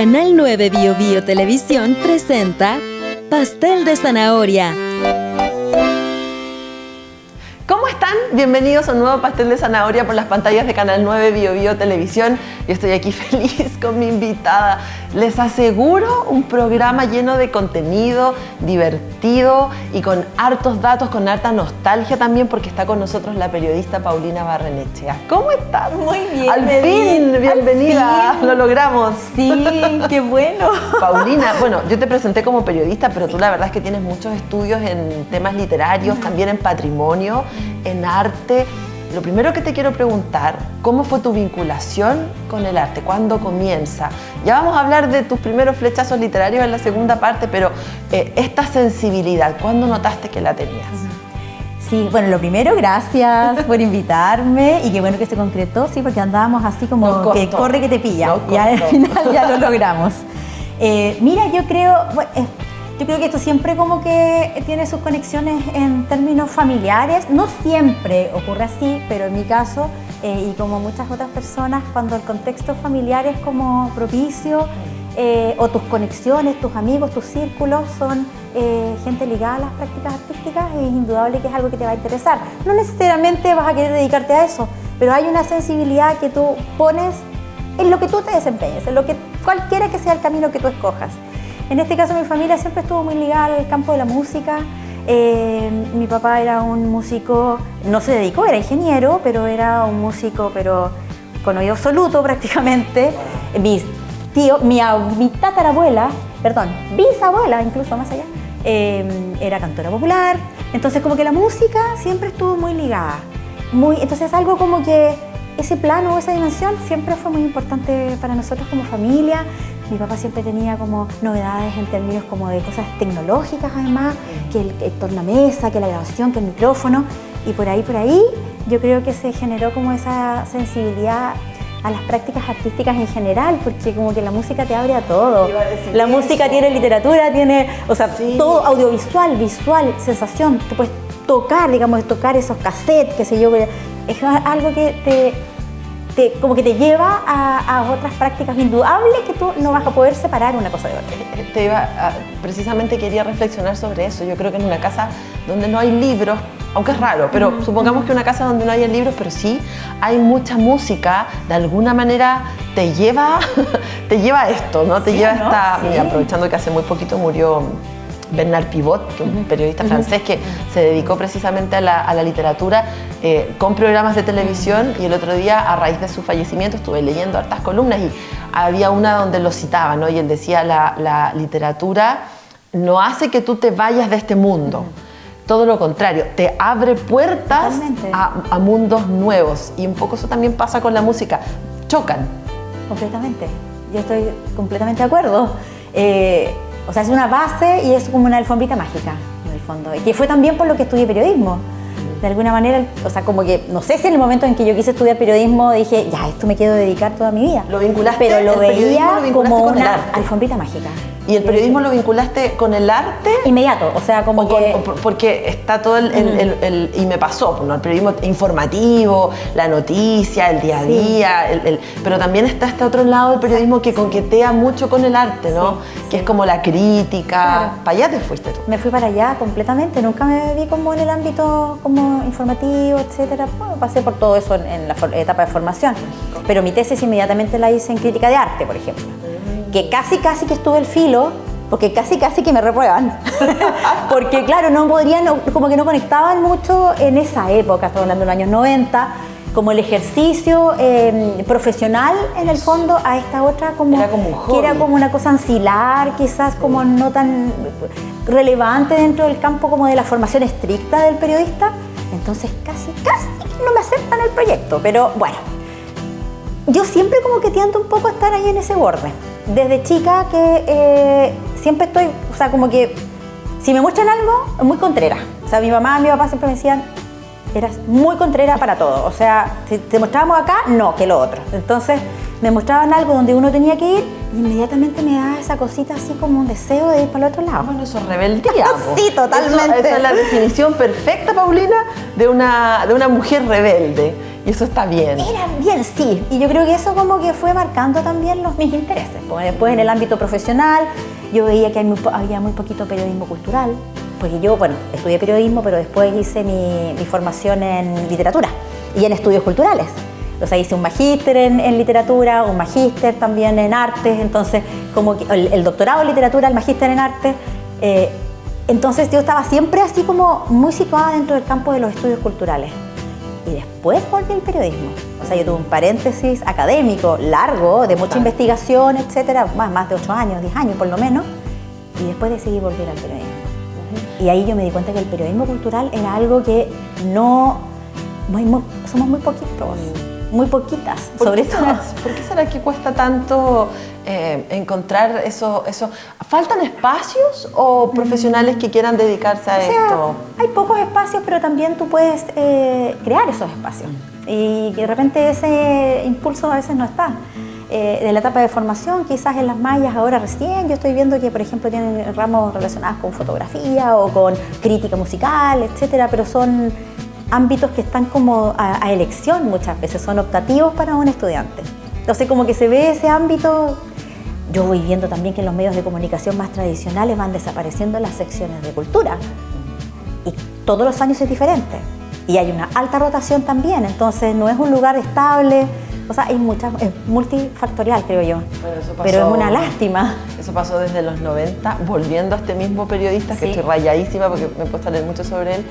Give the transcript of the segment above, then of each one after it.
Canal 9 Bio Bio Televisión presenta Pastel de Zanahoria. ¿Cómo están? Bienvenidos a un nuevo Pastel de Zanahoria por las pantallas de Canal 9 Bio Bio Televisión. Yo estoy aquí feliz con mi invitada. Les aseguro un programa lleno de contenido, divertido y con hartos datos, con harta nostalgia también, porque está con nosotros la periodista Paulina Barrenechea. ¿Cómo estás? Muy bien. Al fin, bienvenida. Al fin. Lo logramos. Sí, qué bueno. Paulina, bueno, yo te presenté como periodista, pero tú la verdad es que tienes muchos estudios en temas literarios, también en patrimonio, en arte. Lo primero que te quiero preguntar, ¿cómo fue tu vinculación con el arte? ¿Cuándo comienza? Ya vamos a hablar de tus primeros flechazos literarios en la segunda parte, pero esta sensibilidad, ¿cuándo notaste que la tenías? Sí, bueno, lo primero, gracias por invitarme y qué bueno que se concretó, sí, porque andábamos así como que corre que te pilla. Y al final ya lo logramos. Mira, yo creo que esto siempre como que tiene sus conexiones en términos familiares. No siempre ocurre así, pero en mi caso, y como muchas otras personas, cuando el contexto familiar es como propicio, o tus conexiones, tus amigos, tus círculos son gente ligada a las prácticas artísticas, es indudable que es algo que te va a interesar. No necesariamente vas a querer dedicarte a eso, pero hay una sensibilidad que tú pones en lo que tú te desempeñes, en lo que cualquiera que sea el camino que tú escojas. En este caso mi familia siempre estuvo muy ligada al campo de la música. Mi papá era un músico, no se dedicó, era ingeniero, pero era un músico pero con oído absoluto prácticamente. Mi tatarabuela, bisabuela incluso más allá, era cantora popular. Entonces como que la música siempre estuvo muy ligada. Entonces algo como que ese plano o esa dimensión siempre fue muy importante para nosotros como familia. Mi papá siempre tenía como novedades en términos como de cosas tecnológicas además, que el tornamesa, que la grabación, que el micrófono, y por ahí yo creo que se generó como esa sensibilidad a las prácticas artísticas en general, porque como que la música te abre a todo. La música tiene literatura, tiene, todo audiovisual, visual, sensación, te puedes tocar esos cassettes, qué sé yo, es algo que como que te lleva a otras prácticas indudables que tú no vas a poder separar una cosa de otra. Precisamente quería reflexionar sobre eso. Yo creo que en una casa donde no hay libros, aunque es raro, pero supongamos que una casa donde no haya libros, pero sí hay mucha música, de alguna manera te lleva a esto, ¿no? Te lleva a esta... Sí. Mira, aprovechando que hace muy poquito murió Bernard Pivot, que es un periodista francés que se dedicó precisamente a la literatura con programas de televisión, y el otro día, a raíz de su fallecimiento, estuve leyendo hartas columnas y había una donde lo citaba, ¿no? Y él decía, la literatura no hace que tú te vayas de este mundo, todo lo contrario, te abre puertas a mundos nuevos, y un poco eso también pasa con la música, chocan. Completamente, yo estoy completamente de acuerdo. Es una base y es como una alfombrita mágica, en el fondo. Y que fue también por lo que estudié periodismo. De alguna manera, como que, no sé si en el momento en que yo quise estudiar periodismo dije, ya, esto me quiero dedicar toda mi vida. ¿Lo vinculaste? Pero lo veía como una arte. Alfombrita mágica. ¿Y el periodismo lo vinculaste con el arte? Inmediato, porque está todo y me pasó, ¿no? El periodismo informativo, la noticia, el día a día, pero también está este otro lado del periodismo que conquetea mucho con el arte, ¿no? Que es como la crítica. Claro. ¿Para allá te fuiste tú? Me fui para allá completamente, nunca me vi como en el ámbito como informativo, etcétera. Bueno, pasé por todo eso en la etapa de formación, pero mi tesis inmediatamente la hice en crítica de arte, por ejemplo. Que casi que estuve el filo, porque casi que me reprueban. Porque claro, como que no conectaban mucho en esa época, estoy hablando de los años 90, como el ejercicio profesional en el fondo a esta otra que era como una cosa ancilar, quizás como no tan relevante dentro del campo como de la formación estricta del periodista. Entonces casi no me aceptan el proyecto, pero bueno, yo siempre como que tiendo un poco a estar ahí en ese borde. Desde chica que siempre estoy, como que si me muestran algo, es muy contrera. Mi mamá y mi papá siempre me decían, eras muy contrera para todo. Si te mostrábamos acá, no, que lo otro. Entonces me mostraban algo donde uno tenía que ir y inmediatamente me da esa cosita así como un deseo de ir para el otro lado. Bueno, eso es rebeldía. Sí, totalmente. Esa es la definición perfecta, Paulina, de una mujer rebelde. Y eso está bien. Era bien, sí. Y yo creo que eso como que fue marcando también mis intereses. Pues después en el ámbito profesional yo veía que había muy poquito periodismo cultural. Porque yo, bueno, estudié periodismo, pero después hice mi formación en literatura y en estudios culturales. O sea, hice un magíster en literatura, un magíster también en artes, entonces como que el doctorado en literatura, el magíster en arte. Entonces yo estaba siempre así como muy situada dentro del campo de los estudios culturales. Y después volví al periodismo. O sea, yo tuve un paréntesis académico largo, de mucha investigación, etcétera, más de 8 años, 10 años por lo menos, y después decidí volver al periodismo. Y ahí yo me di cuenta que el periodismo cultural era algo que somos muy poquitos, muy poquitas. ¿Por qué será que cuesta tanto encontrar eso? ¿Faltan espacios o profesionales que quieran dedicarse a esto? Hay pocos espacios, pero también tú puedes crear esos espacios. Y que de repente ese impulso a veces no está. De la etapa de formación, quizás en las mallas ahora recién, yo estoy viendo que, por ejemplo, tienen ramos relacionados con fotografía o con crítica musical, etcétera, pero son ámbitos que están como a elección muchas veces, son optativos para un estudiante. Entonces, como que se ve ese ámbito. Yo voy viendo también que en los medios de comunicación más tradicionales van desapareciendo las secciones de cultura. Y todos los años es diferente. Y hay una alta rotación también, entonces no es un lugar estable. O sea, es multifactorial, creo yo. Bueno, eso pasó, pero es una lástima. Eso pasó desde los 90, volviendo a este mismo periodista, que estoy rayadísima porque me he puesto a leer mucho sobre él,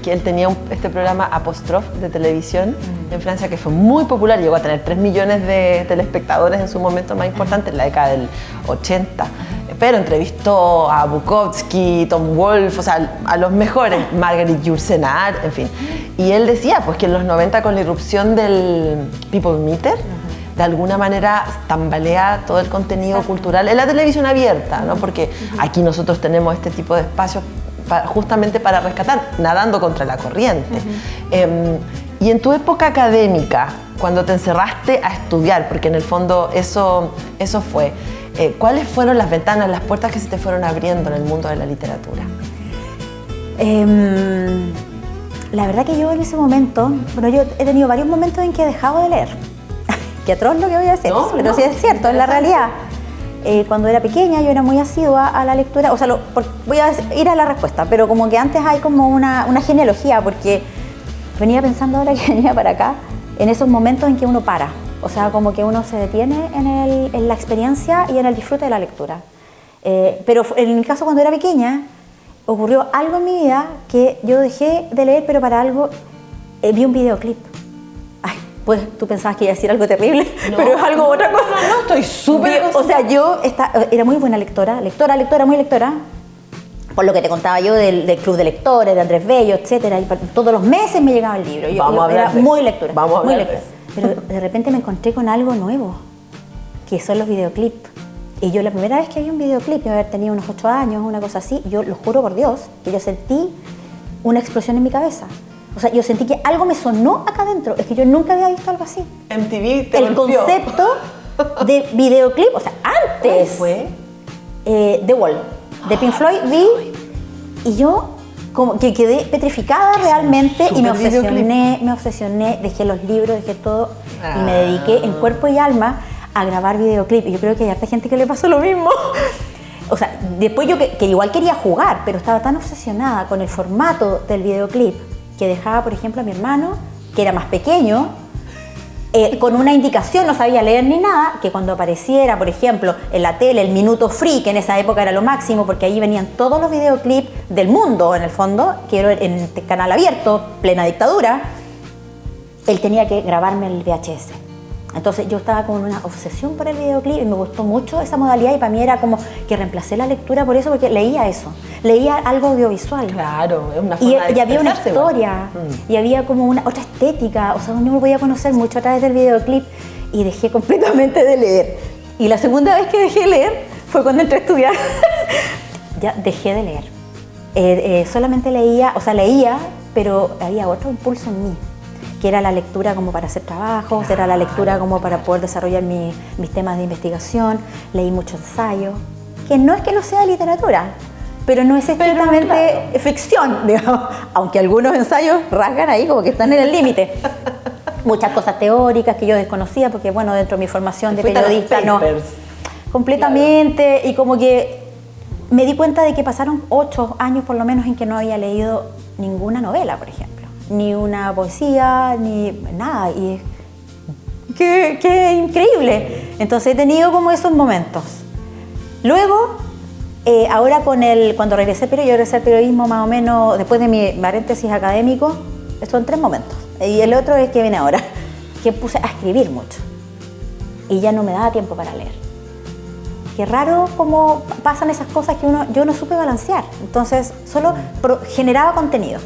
que él tenía este programa Apostrophe de televisión en Francia, que fue muy popular, llegó a tener 3 millones de telespectadores en su momento más importante, en la década del 80. Pero entrevistó a Bukowski, Tom Wolfe, o sea, a los mejores, Marguerite Yourcenar, en fin. Y él decía pues, que en los 90, con la irrupción del People Meter, de alguna manera tambalea todo el contenido cultural en la televisión abierta, ¿no? Porque aquí nosotros tenemos este tipo de espacios justamente para rescatar, nadando contra la corriente. Y en tu época académica, cuando te encerraste a estudiar, porque en el fondo eso fue, ¿cuáles fueron las ventanas, las puertas que se te fueron abriendo en el mundo de la literatura? La verdad que yo en ese momento, bueno, yo he tenido varios momentos en que he dejado de leer. Qué atroz lo que voy a decir, pero sí es cierto, es la realidad. Cuando era pequeña yo era muy asidua a la lectura, o sea, voy a ir a la respuesta, pero como que antes hay como una genealogía, porque venía pensando ahora que venía para acá, en esos momentos en que uno para, o sea, como que uno se detiene en la experiencia y en el disfrute de la lectura. Pero en mi caso, cuando era pequeña, ocurrió algo en mi vida que yo dejé de leer, pero para algo vi un videoclip. Ay, pues tú pensabas que iba a decir algo terrible, no, pero es algo otra cosa. No, estoy súper... O sea, yo era muy buena lectora, muy lectora, por lo que te contaba yo del club de lectores, de Andrés Bello, etcétera, y todos los meses me llegaba el libro. Yo era muy lectora. Muy lectora. Pero de repente me encontré con algo nuevo, que son los videoclips. Y yo la primera vez que vi un videoclip, yo haber tenido unos 8 años, una cosa así, yo lo juro por Dios, que yo sentí una explosión en mi cabeza. O sea, yo sentí que algo me sonó acá adentro. Es que yo nunca había visto algo así. MTV te el golpeó. Concepto de videoclip, o sea, antes. ¿Cuál fue? The Wall, de Pink Floyd, vi y yo como que quedé petrificada realmente y me obsesioné, dejé los libros, dejé todo y me dediqué en cuerpo y alma a grabar videoclip. Y yo creo que hay harta gente que le pasó lo mismo. O sea, después yo que igual quería jugar, pero estaba tan obsesionada con el formato del videoclip que dejaba, por ejemplo, a mi hermano, que era más pequeño, con una indicación, no sabía leer ni nada, que cuando apareciera, por ejemplo, en la tele, el minuto free, que en esa época era lo máximo, porque ahí venían todos los videoclips del mundo, en el fondo, que era en canal abierto, plena dictadura, él tenía que grabarme el VHS. Entonces yo estaba con una obsesión por el videoclip y me gustó mucho esa modalidad y para mí era como que reemplacé la lectura por eso, porque leía eso, leía algo audiovisual. Claro, es una forma y había una historia, y había como una otra estética, o sea, uno me podía conocer mucho a través del videoclip y dejé completamente de leer. Y la segunda vez que dejé de leer fue cuando entré a estudiar. Ya dejé de leer. Solamente leía, pero había otro impulso en mí, que era la lectura como para hacer trabajos, era la lectura como para poder desarrollar mis temas de investigación. Leí mucho ensayo, que no es que no sea literatura, pero no es estrictamente ficción, digamos, aunque algunos ensayos rasgan ahí como que están en el límite. Muchas cosas teóricas que yo desconocía, porque bueno, dentro de mi formación de periodista no, completamente, claro. Y como que me di cuenta de que pasaron 8 años por lo menos en que no había leído ninguna novela, por ejemplo, ni una poesía, ni nada, y qué increíble. Entonces he tenido como esos momentos. Luego, ahora cuando regresé al periodismo más o menos, después de mi paréntesis académico, son 3 momentos. Y el otro es que viene ahora, que puse a escribir mucho. Y ya no me daba tiempo para leer. Qué raro cómo pasan esas cosas que yo no supe balancear. Entonces, solo generaba contenido.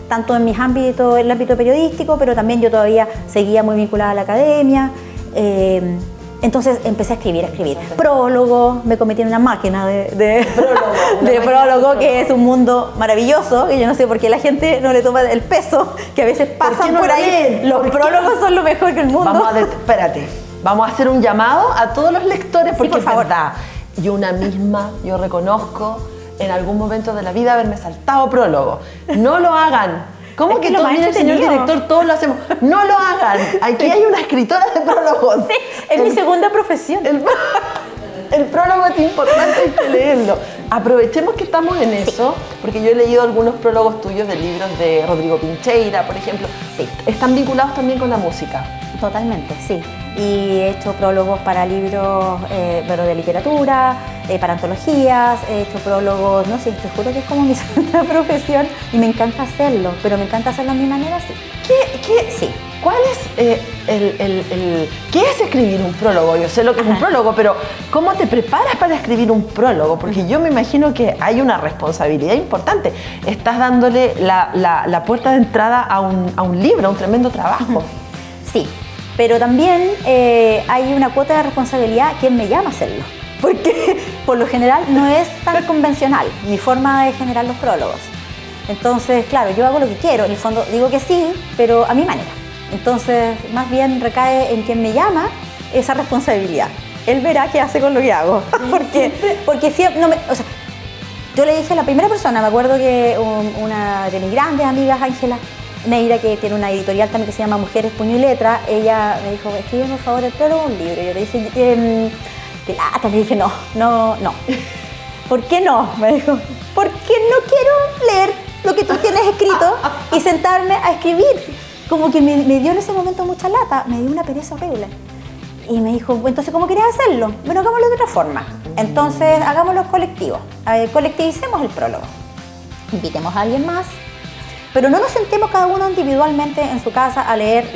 Tanto en mis ámbitos, el ámbito periodístico, pero también yo todavía seguía muy vinculada a la academia. Entonces empecé a escribir. Prólogo, me convertí en una máquina de prólogo, que es un mundo maravilloso, que yo no sé por qué la gente no le toma el peso, que a veces pasan por ahí. Los prólogos son lo mejor que el mundo. Espérate, vamos a hacer un llamado a todos los lectores, porque es verdad, yo reconozco en algún momento de la vida haberme saltado prólogo. No lo hagan. ¿Cómo que todo el señor director, todos lo hacemos? No lo hagan. Aquí hay una escritora de prólogos. Sí, es mi segunda profesión. El prólogo es importante, hay que leerlo. Aprovechemos que estamos en eso, porque yo he leído algunos prólogos tuyos de libros de Rodrigo Pincheira, por ejemplo. Sí. Están vinculados también con la música. Totalmente, sí. Y he hecho prólogos para libros pero de literatura, para antologías, he hecho prólogos, no sé, te juro que es como mi segunda profesión y me encanta hacerlo, pero me encanta hacerlo a mi manera, sí. Sí. ¿Cuál es qué es escribir un prólogo? Yo sé lo que es un prólogo, pero ¿cómo te preparas para escribir un prólogo? Porque yo me imagino que hay una responsabilidad importante. Estás dándole la puerta de entrada a un libro, a un tremendo trabajo. Sí. Pero también hay una cuota de responsabilidad quien me llama a hacerlo, porque por lo general no es tan convencional mi forma de generar los prólogos. Entonces, claro, yo hago lo que quiero, en el fondo digo que sí, pero a mi manera. Entonces, más bien recae en quien me llama esa responsabilidad. Él verá qué hace con lo que hago, porque siempre, yo le dije a la primera persona, me acuerdo que una de mis grandes amigas, Ángela Neira, que tiene una editorial también que se llama Mujeres, Puño y Letra, ella me dijo, escríbeme por favor el prólogo de un libro. Y yo le dije, qué lata, le dije, no. ¿Por qué no? Me dijo, porque no quiero leer lo que tú tienes escrito y sentarme a escribir. Como que me dio en ese momento mucha lata, me dio una pereza horrible. Y me dijo, entonces, ¿cómo querías hacerlo? Bueno, hagámoslo de otra forma. Entonces, hagámoslo colectivo. Colectivicemos el prólogo. Invitemos a alguien más. Pero no nos sentemos cada uno individualmente en su casa a leer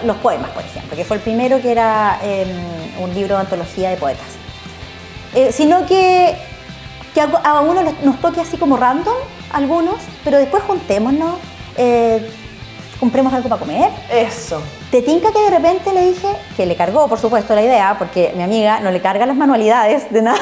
los poemas, por ejemplo, que fue el primero, que era un libro de antología de poetas. Sino que a uno nos toque así como random, algunos, pero después juntémonos, compremos algo para comer. Eso. ¿Te tinca que de repente le dije, que le cargó, por supuesto, la idea, porque mi amiga no le carga las manualidades de nada,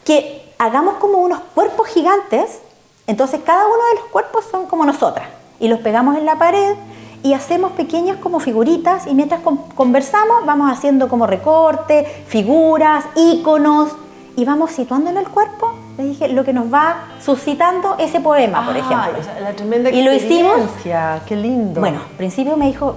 que hagamos como unos cuerpos gigantes? Entonces cada uno de los cuerpos son como nosotras y los pegamos en la pared y hacemos pequeñas como figuritas y mientras conversamos vamos haciendo como recortes, figuras, íconos y vamos situando en el cuerpo, le dije, lo que nos va suscitando ese poema, por ejemplo. La tremenda experiencia, y lo hicimos. Qué lindo. Bueno, al principio me dijo,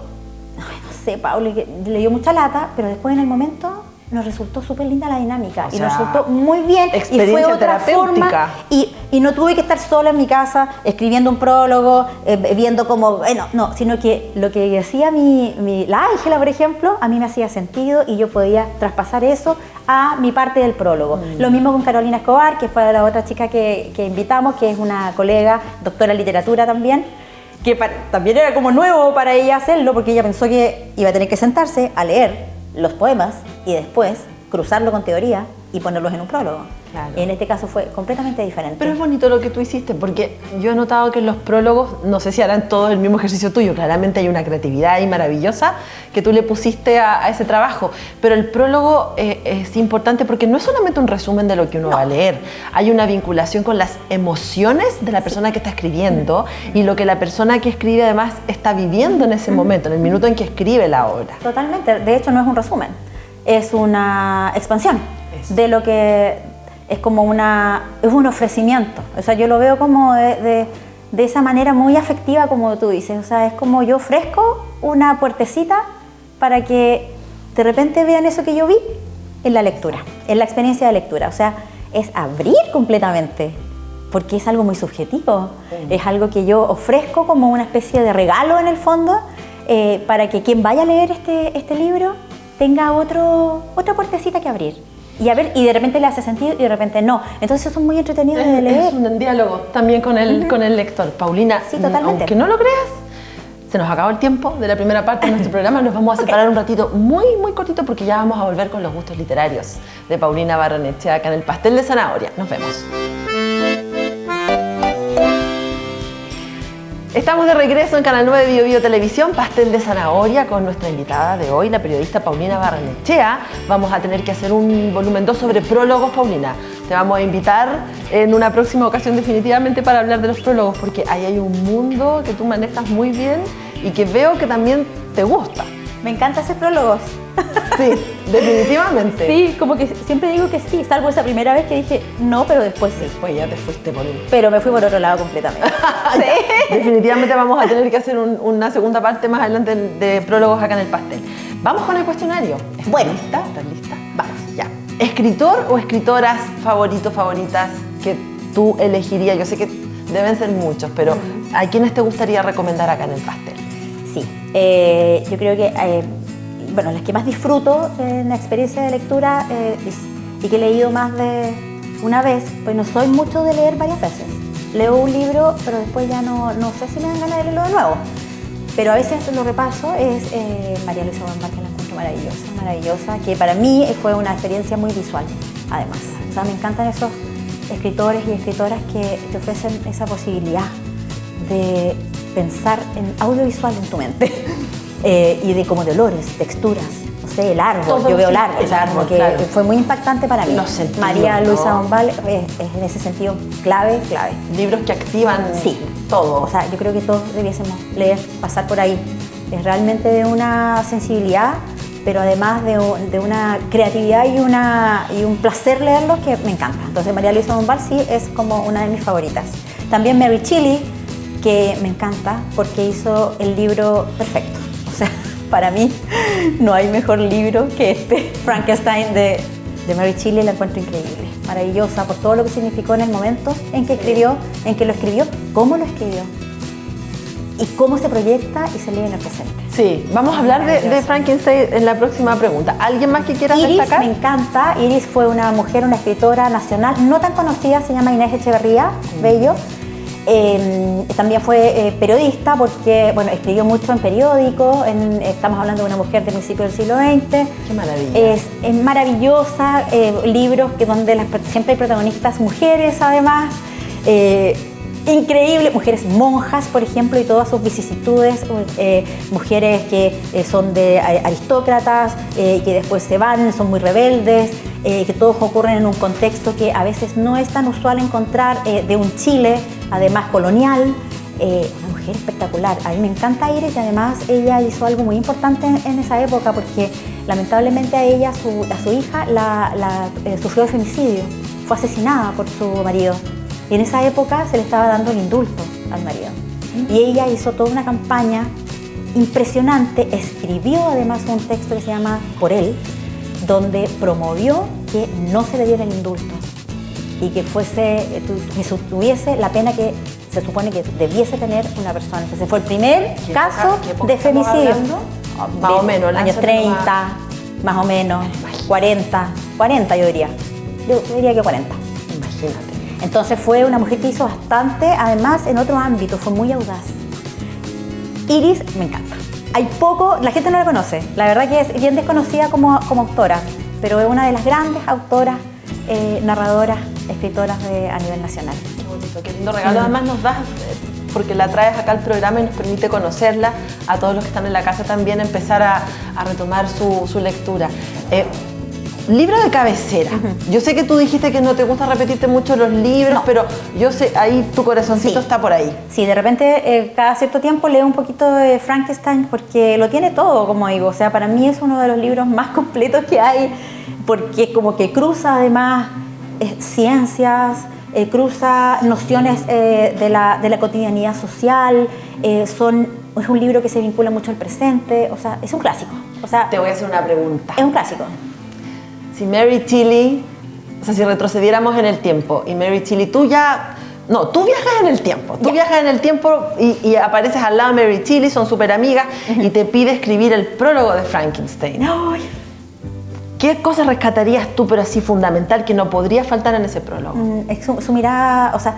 no sé, Paula, le dio mucha lata, pero después en el momento nos resultó súper linda la dinámica y nos resultó muy bien y fue otra forma y no tuve que estar sola en mi casa escribiendo un prólogo, viendo como, no, sino que lo que decía la Ángela, por ejemplo, a mí me hacía sentido y yo podía traspasar eso a mi parte del prólogo. Lo mismo con Carolina Escobar, que fue la otra chica que invitamos, que es una colega, doctora en literatura también, que también era como nuevo para ella hacerlo, porque ella pensó que iba a tener que sentarse a leer los poemas y después cruzarlo con teoría y ponerlos en un prólogo. Claro. En este caso fue completamente diferente. Pero es bonito lo que tú hiciste, porque yo he notado que en los prólogos, no sé si harán todo el mismo ejercicio tuyo, claramente hay una creatividad ahí maravillosa que tú le pusiste a ese trabajo, pero el prólogo es importante porque no es solamente un resumen de lo que uno va a leer, hay una vinculación con las emociones de la persona que está escribiendo y lo que la persona que escribe además está viviendo en ese momento, en el minuto en que escribe la obra. Totalmente, de hecho no es un resumen, es una expansión de lo que... Es como es un ofrecimiento, o sea, yo lo veo como de esa manera muy afectiva como tú dices, o sea, es como yo ofrezco una puertecita para que de repente vean eso que yo vi en la lectura, en la experiencia de lectura, o sea, es abrir completamente, porque es algo muy subjetivo, es algo que yo ofrezco como una especie de regalo en el fondo, para que quien vaya a leer este libro tenga otra puertecita que abrir. Y a ver, y de repente le hace sentido y de repente no. Entonces son muy entretenidos de leer. Es un diálogo también con el lector. Paulina, sí, totalmente. Aunque no lo creas, se nos acabó el tiempo de la primera parte de nuestro programa. Nos vamos a separar un ratito muy, muy cortito porque ya vamos a volver con los gustos literarios de Paulina Barrenechea acá en el Pastel de Zanahoria. Nos vemos. Estamos de regreso en Canal 9 Bio Bio Televisión, Pastel de Zanahoria, con nuestra invitada de hoy, la periodista Paulina Barrenechea. Vamos a tener que hacer un volumen 2 sobre prólogos, Paulina. Te vamos a invitar en una próxima ocasión definitivamente para hablar de los prólogos, porque ahí hay un mundo que tú manejas muy bien y que veo que también te gusta. Me encanta hacer prólogos. Sí, definitivamente. Sí, como que siempre digo que sí, salvo esa primera vez que dije no, pero después sí. Después ya te fuiste por un... Pero me fui por otro lado completamente. Sí. Definitivamente vamos a tener que hacer una segunda parte más adelante de prólogos acá en el pastel. Vamos con el cuestionario. Bueno. ¿Lista? ¿Estás lista? Vamos, ya. ¿Escritor o escritoras favoritas que tú elegirías? Yo sé que deben ser muchos, pero ¿a quiénes te gustaría recomendar acá en el pastel? Sí, yo creo que... bueno, las que más disfruto en la experiencia de lectura y que he leído más de una vez, pues no soy mucho de leer varias veces. Leo un libro, pero después ya no sé si me dan ganas de leerlo de nuevo. Pero a veces lo repaso, es María Luisa Bombal, que la encuentro maravillosa, que para mí fue una experiencia muy visual, además. O sea, me encantan esos escritores y escritoras que te ofrecen esa posibilidad de pensar en audiovisual en tu mente. Y de como de olores, texturas, no sé, el árbol, todo, yo veo el árbol, que claro. Fue muy impactante para mí. María Luisa Bombal es en ese sentido clave. Libros que activan todo. O sea, yo creo que todos debiésemos leer, pasar por ahí. Es realmente de una sensibilidad, pero además de una creatividad y un placer leerlos que me encanta. Entonces María Luisa Bombal sí es como una de mis favoritas. También Mary Shelley, que me encanta porque hizo el libro perfecto. O sea, para mí no hay mejor libro que este, Frankenstein de Mary Shelley. La encuentro increíble, maravillosa por todo lo que significó en el momento en que escribió, cómo lo escribió y cómo se proyecta y se lee en el presente. Sí, vamos a hablar de Frankenstein en la próxima pregunta. ¿Alguien más que quiera destacar? Me encanta. Iris fue una mujer, una escritora nacional, no tan conocida, se llama Inés Echeverría Bello. También fue periodista porque, bueno, escribió mucho en periódicos, estamos hablando de una mujer de principios del siglo XX. ¡Qué maravilla! Es maravillosa, libros donde siempre hay protagonistas mujeres además, increíble, mujeres monjas, por ejemplo, y todas sus vicisitudes, mujeres que son de aristócratas, que después se van, son muy rebeldes, que todos ocurren en un contexto que a veces no es tan usual encontrar, de un Chile, además colonial. Una mujer espectacular. A mí me encanta Iris y además ella hizo algo muy importante en esa época porque lamentablemente a ella, a su hija, sufrió de femicidio, fue asesinada por su marido. Y en esa época se le estaba dando el indulto al marido. Y ella hizo toda una campaña impresionante, escribió además un texto que se llama Por él, donde promovió que no se le diera el indulto y que tuviese la pena que se supone que debiese tener una persona. Entonces fue el primer caso de femicidio. Más o menos. Años 30, más o menos, 40 yo diría. Yo diría que 40. Imagínate. Entonces fue una mujer que hizo bastante, además en otro ámbito, fue muy audaz. Iris me encanta. Hay poco, la gente no la conoce, la verdad que es bien desconocida como autora, pero es una de las grandes autoras narradoras, escritoras a nivel nacional. Qué bonito, qué lindo regalo. Además nos das, porque la traes acá al programa y nos permite conocerla, a todos los que están en la casa también empezar a retomar su lectura. Libro de cabecera. Yo sé que tú dijiste que no te gusta repetirte mucho los libros, pero yo sé, ahí tu corazoncito está por ahí. Sí, de repente cada cierto tiempo leo un poquito de Frankenstein porque lo tiene todo, como digo. O sea, para mí es uno de los libros más completos que hay porque como que cruza además ciencias, cruza nociones de la cotidianidad social, es un libro que se vincula mucho al presente, o sea, es un clásico. O sea, te voy a hacer una pregunta. Es un clásico. Si Mary Tilly, o sea, si retrocediéramos en el tiempo y Mary Tilly, tú viajas en el tiempo, viajas en el tiempo y apareces al lado de Mary Tilly, son súper amigas y te pide escribir el prólogo de Frankenstein. ¡Ay! ¿Qué cosas rescatarías tú, pero así fundamental, que no podría faltar en ese prólogo? Su mirada, o sea,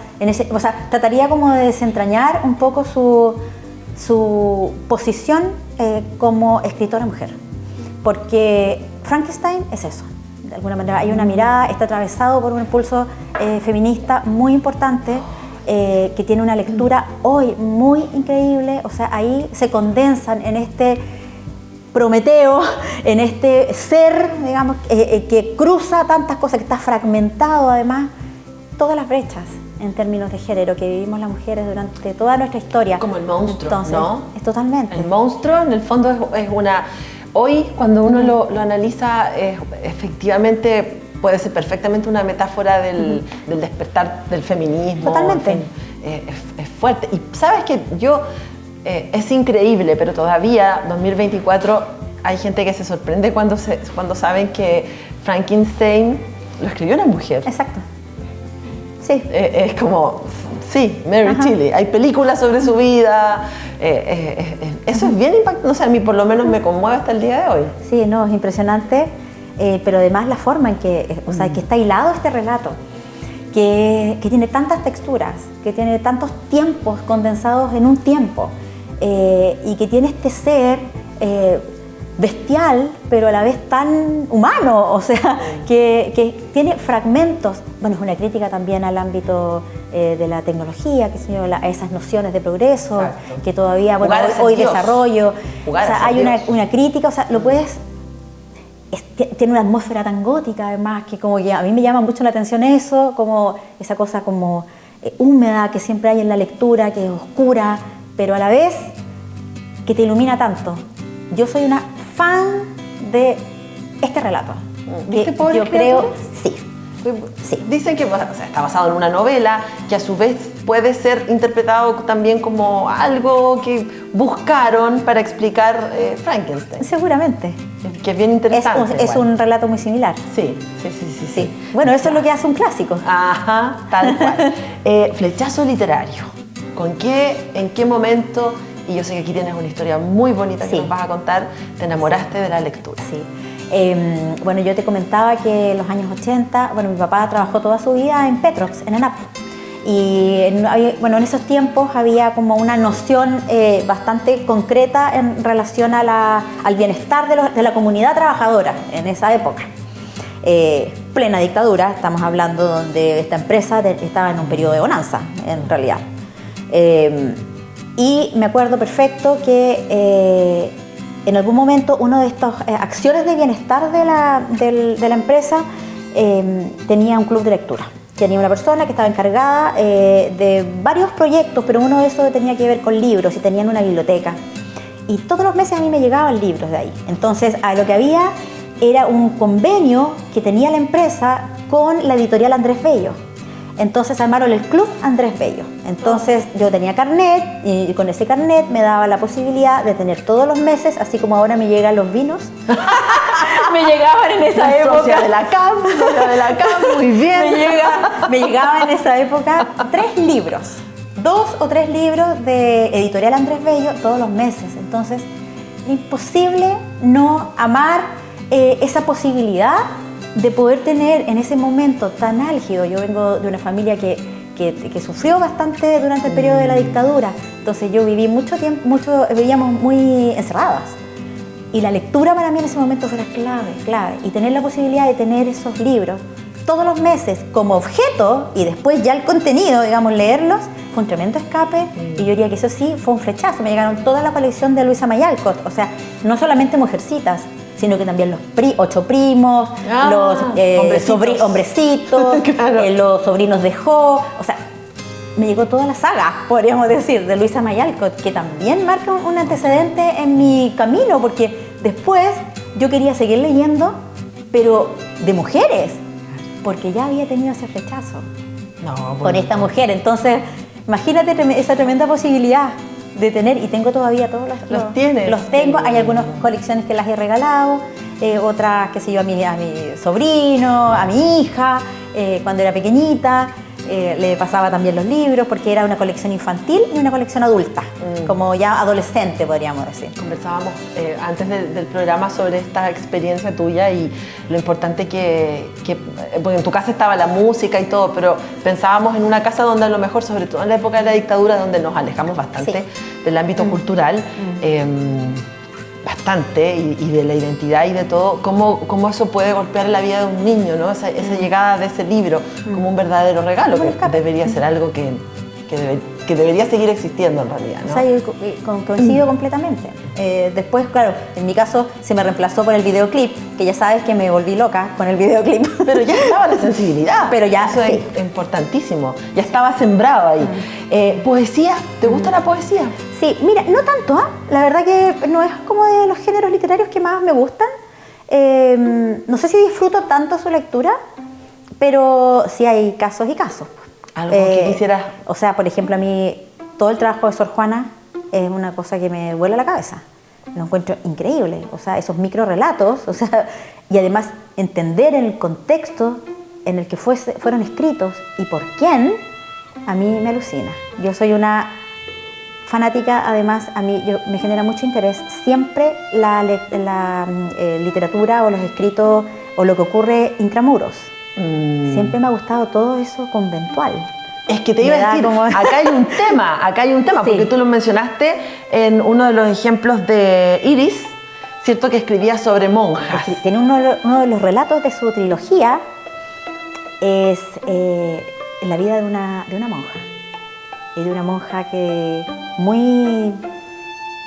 trataría como de desentrañar un poco su posición como escritora mujer, porque Frankenstein es eso. De alguna manera hay una mirada, está atravesado por un impulso feminista muy importante, que tiene una lectura hoy muy increíble. O sea, ahí se condensan en este Prometeo, en este ser, digamos, que cruza tantas cosas, que está fragmentado además, todas las brechas en términos de género que vivimos las mujeres durante toda nuestra historia. Como el monstruo, entonces, ¿no? Es totalmente. El monstruo, en el fondo, es una... Hoy, cuando uno lo analiza, efectivamente puede ser perfectamente una metáfora del despertar del feminismo. Totalmente. En fin, es fuerte. Y sabes que es increíble, pero todavía, 2024, hay gente que se sorprende cuando saben que Frankenstein lo escribió una mujer. Exacto. Sí. Es como, sí, Mary Tilly. Hay películas sobre su vida. Eso es bien impactante. No sé, a mí por lo menos me conmueve hasta el día de hoy. Sí, no, es impresionante. Pero además la forma en que, o sea, que está hilado este relato, que tiene tantas texturas, que tiene tantos tiempos condensados en un tiempo, y que tiene este ser bestial, pero a la vez tan humano, o sea, que tiene fragmentos. Bueno, es una crítica también al ámbito de la tecnología, que a esas nociones de progreso. Exacto. Que todavía, bueno, hoy desarrollo. O sea, hay una crítica, o sea, lo puedes... Tiene una atmósfera tan gótica, además, que como que a mí me llama mucho la atención eso, como esa cosa como húmeda que siempre hay en la lectura, que es oscura, pero a la vez que te ilumina tanto. Yo soy una fan de este relato. Yo creo, sí. Dicen que está basado en una novela, que a su vez puede ser interpretado también como algo que buscaron para explicar Frankenstein. Seguramente. Que es bien interesante. Es un relato muy similar. Sí. Bueno, eso es lo que hace un clásico. Ajá, tal cual. Flechazo literario. ¿En qué momento, y yo sé que aquí tienes una historia muy bonita que nos vas a contar, te enamoraste de la lectura? Sí. Bueno, yo te comentaba que en los años 80, bueno, mi papá trabajó toda su vida en Petrox, en ANAP. Y en esos tiempos había como una noción bastante concreta en relación al bienestar de la comunidad trabajadora en esa época. Plena dictadura, estamos hablando donde esta empresa estaba en un periodo de bonanza, en realidad. Y me acuerdo perfecto que en algún momento una de estas acciones de bienestar de la empresa tenía un club de lectura. Tenía una persona que estaba encargada de varios proyectos, pero uno de esos tenía que ver con libros y tenían una biblioteca. Y todos los meses a mí me llegaban libros de ahí. Entonces, lo que había era un convenio que tenía la empresa con la editorial Andrés Bello. Entonces armaron el Club Andrés Bello. Entonces yo tenía carnet y con ese carnet me daba la posibilidad de tener todos los meses, así como ahora me llegan los vinos. Me llegaban en esa época. Socia de la CAM, muy bien. Me llegaban en esa época 3 libros. 2 o 3 libros de editorial Andrés Bello todos los meses. Entonces, imposible no amar esa posibilidad de poder tener en ese momento tan álgido. Yo vengo de una familia que sufrió bastante durante el periodo de la dictadura, entonces yo viví mucho tiempo, vivíamos muy encerradas. Y la lectura para mí en ese momento era clave. Y tener la posibilidad de tener esos libros todos los meses como objeto y después ya el contenido, digamos, leerlos, fue un tremendo escape. Y yo diría que eso sí fue un flechazo. Me llegaron toda la colección de Luisa May Alcott, o sea, no solamente Mujercitas, sino que también los 8 primos, los hombrecitos, claro. Los sobrinos de Jo, o sea, me llegó toda la saga, podríamos decir, de Luisa May Alcott, que también marca un antecedente en mi camino, porque después yo quería seguir leyendo, pero de mujeres, porque ya había tenido ese flechazo con esta mujer. Entonces, imagínate esa tremenda posibilidad de tener, y tengo todavía todos los tienes. Los tengo, hay algunas colecciones que las he regalado, otras, qué sé yo, a mi sobrino, a mi hija, cuando era pequeñita. Le pasaba también los libros, porque era una colección infantil y una colección adulta, como ya adolescente, podríamos decir. Conversábamos antes del programa sobre esta experiencia tuya y lo importante que porque en tu casa estaba la música y todo, pero pensábamos en una casa donde a lo mejor, sobre todo en la época de la dictadura, donde nos alejamos bastante del ámbito cultural, bastante, y de la identidad y de todo, cómo eso puede golpear la vida de un niño, ¿no? Esa llegada de ese libro como un verdadero regalo, que debería ser algo que debería seguir existiendo en realidad, ¿no? O sea, yo coincido completamente. Después, claro, en mi caso se me reemplazó por el videoclip, que ya sabes que me volví loca con el videoclip. Pero ya estaba la sensibilidad. Pero ya, eso es importantísimo. Ya estaba sembrado ahí. ¿Poesía? ¿Te gusta la poesía? Sí, mira, no tanto, la verdad que no es como de los géneros literarios que más me gustan. No sé si disfruto tanto su lectura, pero sí hay casos y casos. ¿Algo que quisieras? O sea, por ejemplo, a mí todo el trabajo de Sor Juana es una cosa que me vuela la cabeza. Lo encuentro increíble. O sea, esos microrelatos, o sea, y además entender el contexto en el que fueron escritos y por quién, a mí me alucina. Yo soy una fanática, además, me genera mucho interés siempre la literatura o los escritos o lo que ocurre intramuros. Siempre me ha gustado todo eso conventual. Es que te iba a decir, acá hay un tema, sí. Porque tú lo mencionaste en uno de los ejemplos de Iris, ¿cierto? Que escribía sobre monjas. Tiene uno de los relatos de su trilogía, es la vida de una monja. Y de una monja que muy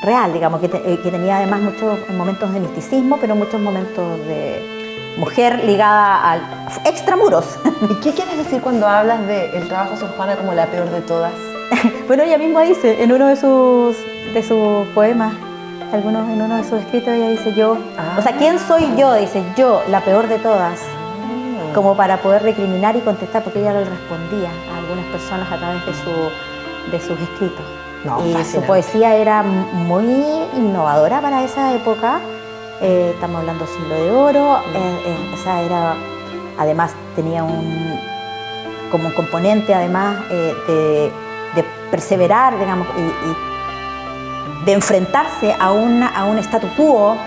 real, digamos, que tenía además muchos momentos de misticismo, pero muchos momentos de mujer ligada al extramuros. ¿Y qué quieres decir cuando hablas del trabajo de Sor Juana como la peor de todas? Bueno, ella misma dice en uno de sus poemas, en uno de sus escritos, ella dice yo. O sea, ¿quién soy yo? Dice yo, la peor de todas. Como para poder recriminar y contestar, porque ella le respondía a algunas personas a través de sus escritos. Y su poesía era muy innovadora para esa época. Estamos hablando siglo de oro, o sea, además tenía como un componente además de perseverar, digamos, y de enfrentarse a un statu quo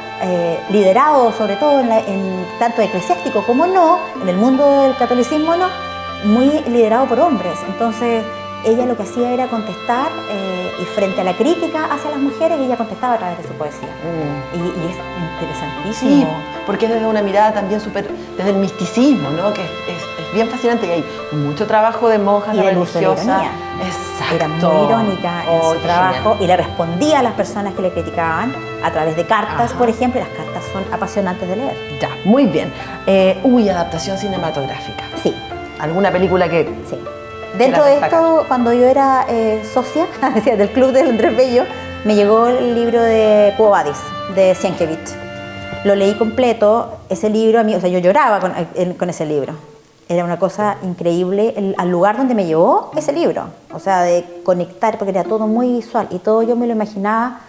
liderado sobre todo en tanto eclesiástico como no, en el mundo del catolicismo no, muy liderado por hombres. Entonces ella lo que hacía era contestar y frente a la crítica hacia las mujeres, ella contestaba a través de su poesía. Y es interesantísimo. Sí, porque es desde una mirada también desde el misticismo, ¿no? Que es bien fascinante y hay mucho trabajo de monjas, de religiosas. Exacto. Era muy irónica en su trabajo, genial. Y le respondía a las personas que le criticaban a través de cartas, por ejemplo. Las cartas son apasionantes de leer. Ya, muy bien. Adaptación cinematográfica. Sí. ¿Alguna película que...? Sí. Dentro de esto, cuando yo era socia del Club del Andrés Bello, me llegó el libro de Quo Vadis, de Sienkiewicz. Lo leí completo, ese libro, a mí, o sea, yo lloraba con ese libro. Era una cosa increíble al lugar donde me llevó ese libro. O sea, de conectar, porque era todo muy visual y todo yo me lo imaginaba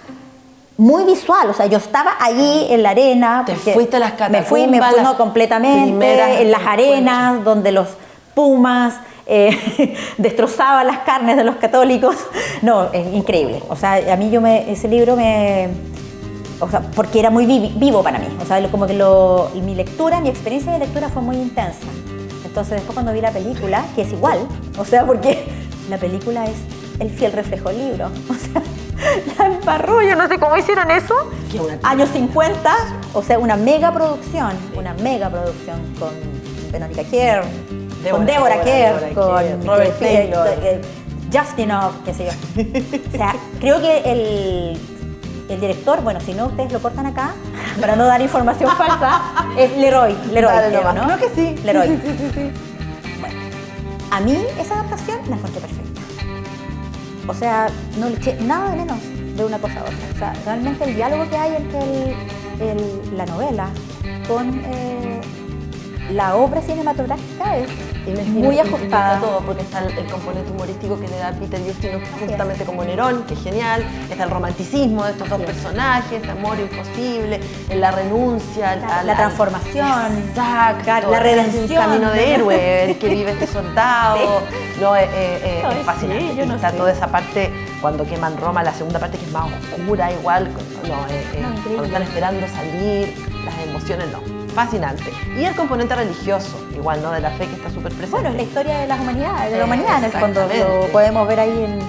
muy visual. O sea, yo estaba allí en la arena. Te fuiste a las catacumbas. Me fui no, completamente, en las arenas, donde los pumas destrozaban las carnes de los católicos. No, es increíble. O sea, a mí ese libro o sea, porque era muy vivo para mí. O sea, como que mi experiencia de lectura fue muy intensa. Entonces después cuando vi la película, que es igual, o sea, porque la película es el fiel reflejo del libro. O sea, la embarró, yo no sé cómo hicieron eso. Años 50, o sea, una mega producción con Verónica Kerr, con Débora Kerr, con Robert Taylor, Justinov, qué sé yo. O sea, creo que el director, bueno, si no ustedes lo cortan acá, para no dar información falsa, es Leroy, creo, ¿no? Creo que sí. Leroy. Sí. Bueno, a mí esa adaptación la encontré perfecta. O sea, no le eché nada de menos de una cosa a otra. O sea, realmente el diálogo que hay entre la novela con la obra cinematográfica es muy ajustada. Todo, porque está el componente humorístico que le da Peter Ustinov justamente como Nerón, que es genial. Está el romanticismo de estos dos personajes, este amor imposible, la renuncia, la transformación, exacto, la redención. El camino de héroe, el que vive este soldado. Sí. No, es fascinante. Sí, yo no está sé. toda esa parte cuando queman Roma, la segunda parte que es más oscura, igual. Cuando están esperando salir, las emociones, fascinante. Y el componente religioso, igual, ¿no? De la fe que está súper presente. Bueno, es la historia de las humanidades, de la humanidad en el fondo. Lo podemos ver ahí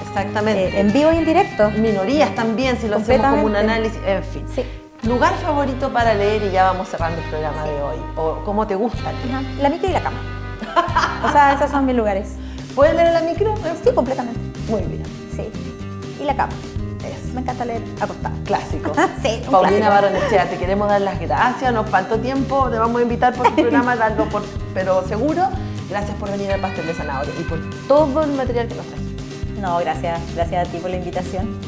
en vivo y en directo. Minorías también, si lo hacemos como un análisis, en fin. Sí. ¿Lugar favorito para leer? Y ya vamos cerrando el programa de hoy. ¿O cómo te gusta leer? La micro y la cama. O sea, esos son mis lugares. ¿Puedes leer en la micro? Sí, completamente. Muy bien. Sí. Y la cama. Me encanta leer acostada. Clásico. Sí, un Paulina clásico. Barrenechea, te queremos dar las gracias. Nos faltó tiempo, te vamos a invitar por el programa, pero seguro. Gracias por venir al Pastel de Zanahoria y por todo el material que nos trajiste. No, gracias a ti por la invitación.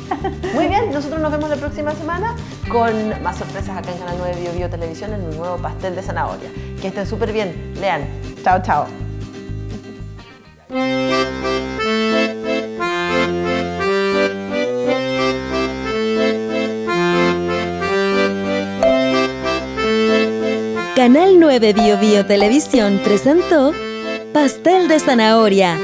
Muy bien, nosotros nos vemos la próxima semana con más sorpresas acá en Canal 9 Bio Bio Televisión en un nuevo Pastel de Zanahoria. Que estén súper bien. Lean. Chao, chao. Canal 9 Bio Bio Televisión presentó Pastel de Zanahoria.